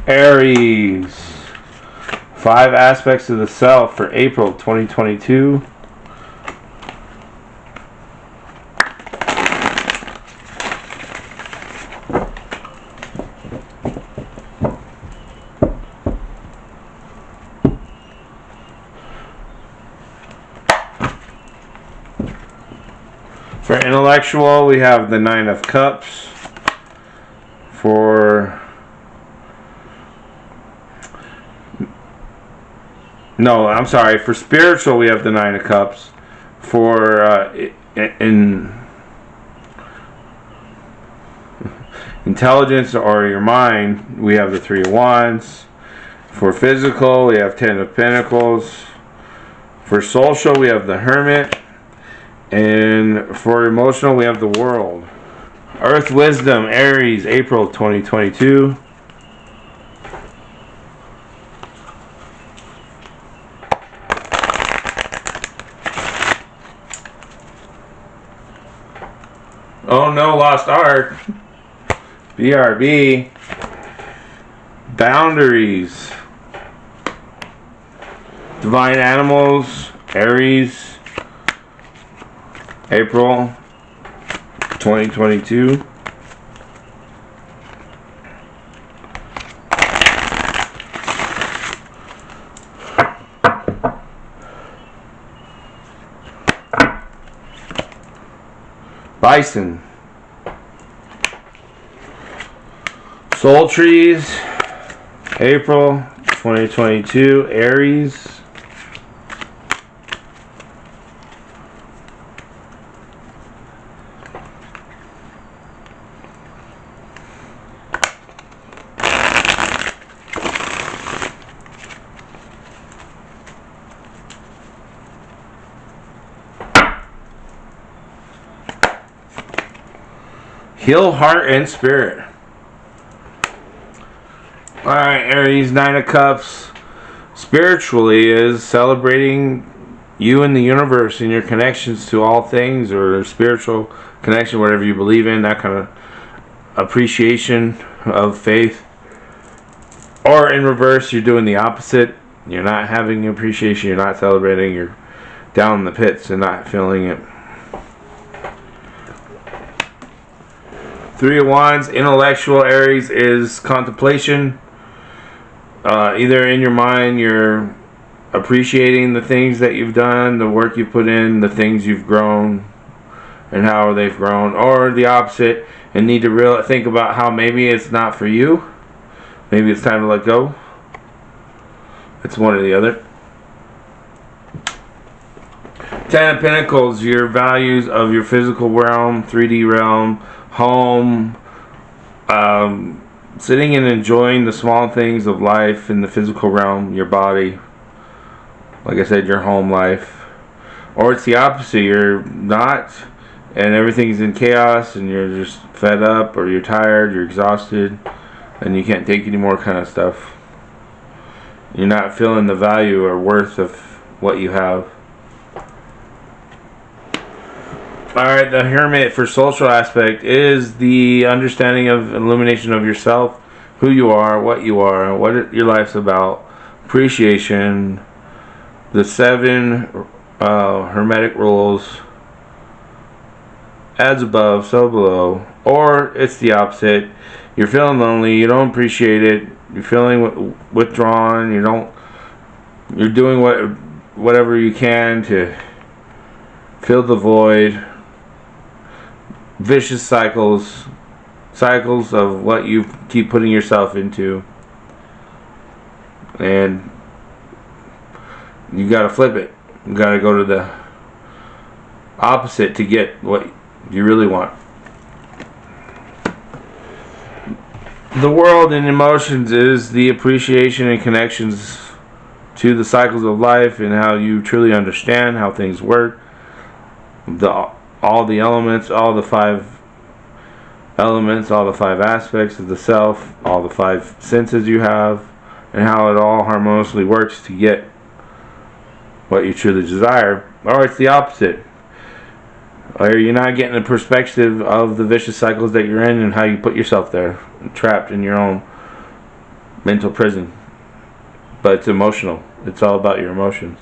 Aries. 5 aspects of the self for April 2022. For intellectual, we have the 9 of Cups. For spiritual, we have the 9 of Cups. For in intelligence or your mind, we have the 3 of Wands. For physical, we have 10 of Pentacles. For social, we have the Hermit. And for emotional, we have the World. Earth Wisdom, Aries, April 2022. Oh no, Lost Ark. BRB. Boundaries. Divine Animals, Aries, April 2022. Bison. Soul Trees, April 2022, Aries. Heal heart and spirit. Alright, Aries, 9 of Cups. Spiritually is celebrating you and the universe and your connections to all things, or spiritual connection, whatever you believe in, that kind of appreciation of faith. Or in reverse, you're doing the opposite. You're not having appreciation, you're not celebrating, you're down in the pits and not feeling it. 3 of Wands, intellectual, Aries, is contemplation. Either in your mind, you're appreciating the things that you've done, the work you've put in, the things you've grown, and how they've grown. Or the opposite, and need to think about how maybe it's not for you. Maybe it's time to let go. It's one or the other. 10 of Pentacles, your values of your physical realm, 3D realm, home, sitting and enjoying the small things of life in the physical realm, your body, like I said, your home life. Or it's the opposite, you're not, and everything's in chaos, and you're just fed up, or you're tired, you're exhausted, and you can't take any more kind of stuff. You're not feeling the value or worth of what you have. Alright, the Hermit for social aspect is the understanding of illumination of yourself, who you are, what your life's about, appreciation, the 7 Hermetic rules, as above, so below. Or it's the opposite, you're feeling lonely, you don't appreciate it, you're feeling withdrawn, you're doing whatever you can to fill the void. Vicious cycles of what you keep putting yourself into, and you gotta flip it. You gotta go to the opposite to get what you really want. The world and emotions is the appreciation and connections to the cycles of life and how you truly understand how things work. All the elements, all the 5 elements, all the 5 aspects of the self, all the 5 senses you have, and how it all harmoniously works to get what you truly desire. Or it's the opposite. Or you're not getting the perspective of the vicious cycles that you're in and how you put yourself there, trapped in your own mental prison. But it's emotional. It's all about your emotions.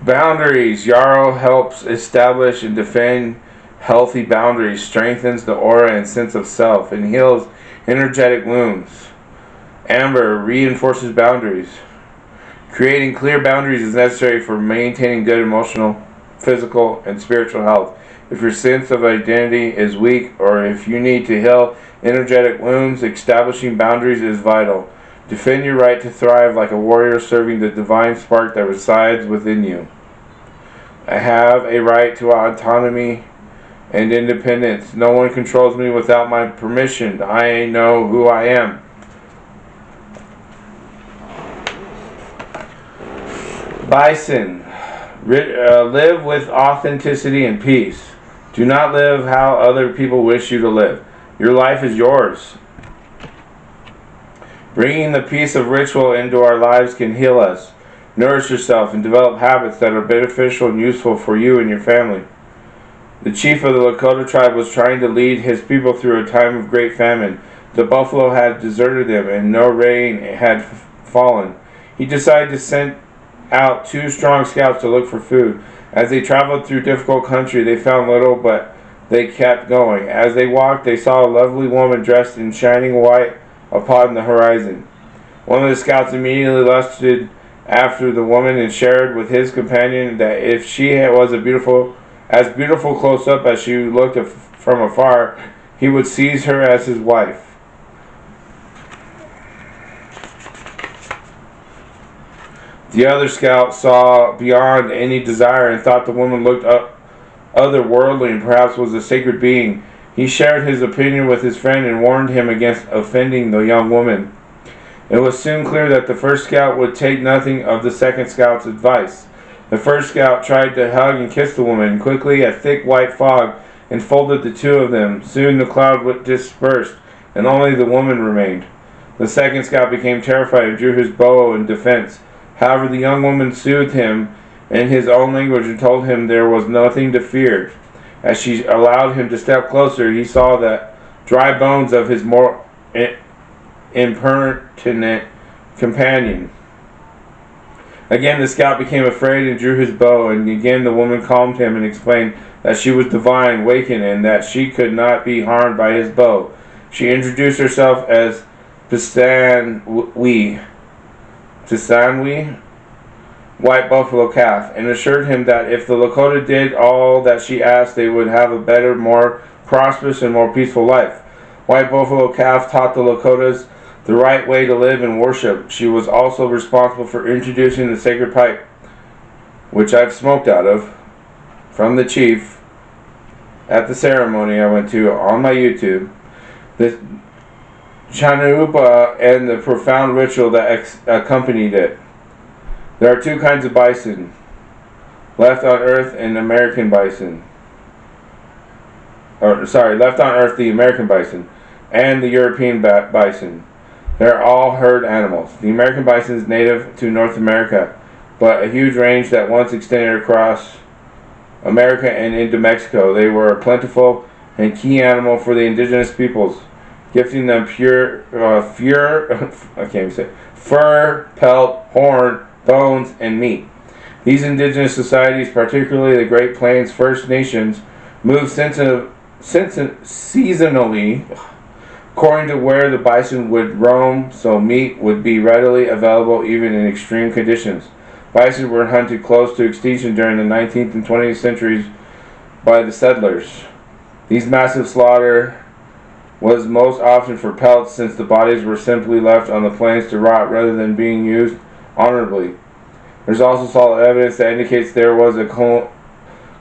Boundaries. Yarrow helps establish and defend healthy boundaries, strengthens the aura and sense of self, and heals energetic wounds. Amber reinforces boundaries. Creating clear boundaries is necessary for maintaining good emotional, physical, and spiritual health. If your sense of identity is weak or if you need to heal energetic wounds, establishing boundaries is vital. Defend your right to thrive like a warrior serving the divine spark that resides within you. I have a right to autonomy and independence. No one controls me without my permission. I know who I am. Bison. Live with authenticity and peace. Do not live how other people wish you to live. Your life is yours. Bringing the peace of ritual into our lives can heal us. Nourish yourself and develop habits that are beneficial and useful for you and your family. The chief of the Lakota tribe was trying to lead his people through a time of great famine. The buffalo had deserted them and no rain had fallen. He decided to send out 2 strong scouts to look for food. As they traveled through difficult country, they found little, but they kept going. As they walked, they saw a lovely woman dressed in shining white upon the horizon. One of the scouts immediately lusted after the woman and shared with his companion that if she was as beautiful close up as she looked from afar, he would seize her as his wife. The other scout saw beyond any desire and thought the woman looked otherworldly and perhaps was a sacred being. He shared his opinion with his friend and warned him against offending the young woman. It was soon clear that the first scout would take nothing of the second scout's advice. The first scout tried to hug and kiss the woman. Quickly, a thick white fog enfolded the two of them. Soon the cloud dispersed, and only the woman remained. The second scout became terrified and drew his bow in defense. However, the young woman soothed him in his own language and told him there was nothing to fear. As she allowed him to step closer, he saw the dry bones of his more impertinent companion. Again the scout became afraid and drew his bow, and again the woman calmed him and explained that she was divine, wakened, and that she could not be harmed by his bow. She introduced herself as Tisanwi, White Buffalo Calf, and assured him that if the Lakota did all that she asked, they would have a better, more prosperous, and more peaceful life. White Buffalo Calf taught the Lakotas the right way to live and worship. She was also responsible for introducing the sacred pipe, which I've smoked out of, from the chief at the ceremony I went to on my YouTube. The Chanupa and the profound ritual that accompanied it. There are 2 kinds of bison, left on earth and American bison. Left on earth the American bison and the European bison. They're all herd animals. The American bison is native to North America, but a huge range that once extended across America and into Mexico. They were a plentiful and key animal for the indigenous peoples, gifting them fur, pelt, horn, bones, and meat. These indigenous societies, particularly the Great Plains First Nations, moved seasonally according to where the bison would roam, so meat would be readily available even in extreme conditions. Bison were hunted close to extinction during the 19th and 20th centuries by the settlers. These massive slaughter was most often for pelts, since the bodies were simply left on the plains to rot rather than being used honorably. There's also solid evidence that indicates there was a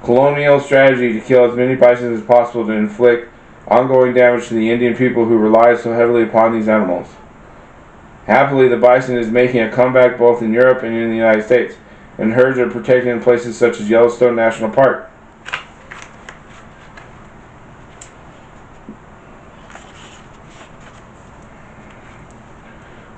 colonial strategy to kill as many bison as possible to inflict ongoing damage to the Indian people who relied so heavily upon these animals. Happily, the bison is making a comeback both in Europe and in the United States, and herds are protected in places such as Yellowstone National Park.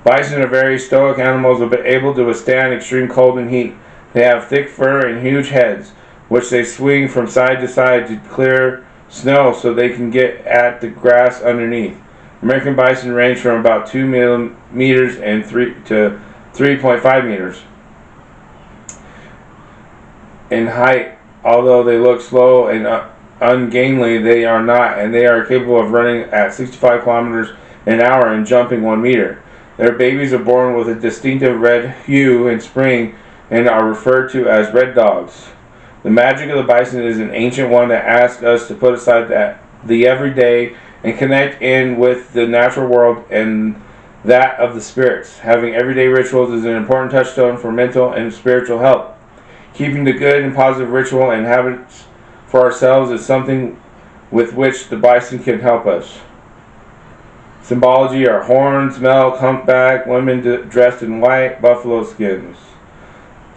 Bison are very stoic animals, able to withstand extreme cold and heat. They have thick fur and huge heads, which they swing from side to side to clear snow so they can get at the grass underneath. American bison range from about 2 meters and 3 to 3.5 meters in height. Although they look slow and ungainly, they are not, and they are capable of running at 65 kilometers an hour and jumping 1 meter. Their babies are born with a distinctive red hue in spring and are referred to as red dogs. The magic of the bison is an ancient one that asks us to put aside the everyday and connect in with the natural world and that of the spirits. Having everyday rituals is an important touchstone for mental and spiritual health. Keeping the good and positive ritual and habits for ourselves is something with which the bison can help us. Symbology are horns, milk, humpback, women dressed in white, buffalo skins.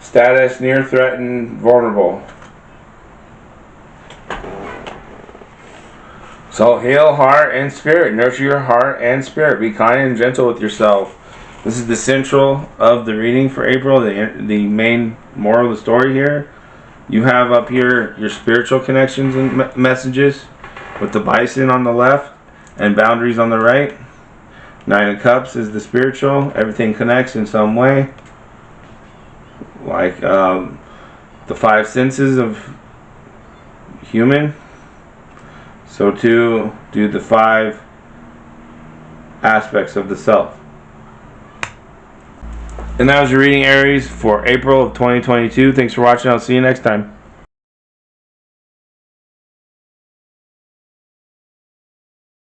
Status, near threatened, vulnerable. So heal heart and spirit. Nurture your heart and spirit. Be kind and gentle with yourself. This is the central of the reading for April, the main moral of the story here. You have up here your spiritual connections and messages with the bison on the left and boundaries on the right. Nine of Cups is the spiritual. Everything connects in some way. Like the five senses of human. So too do the five aspects of the self. And that was your reading, Aries, for April of 2022. Thanks for watching. I'll see you next time.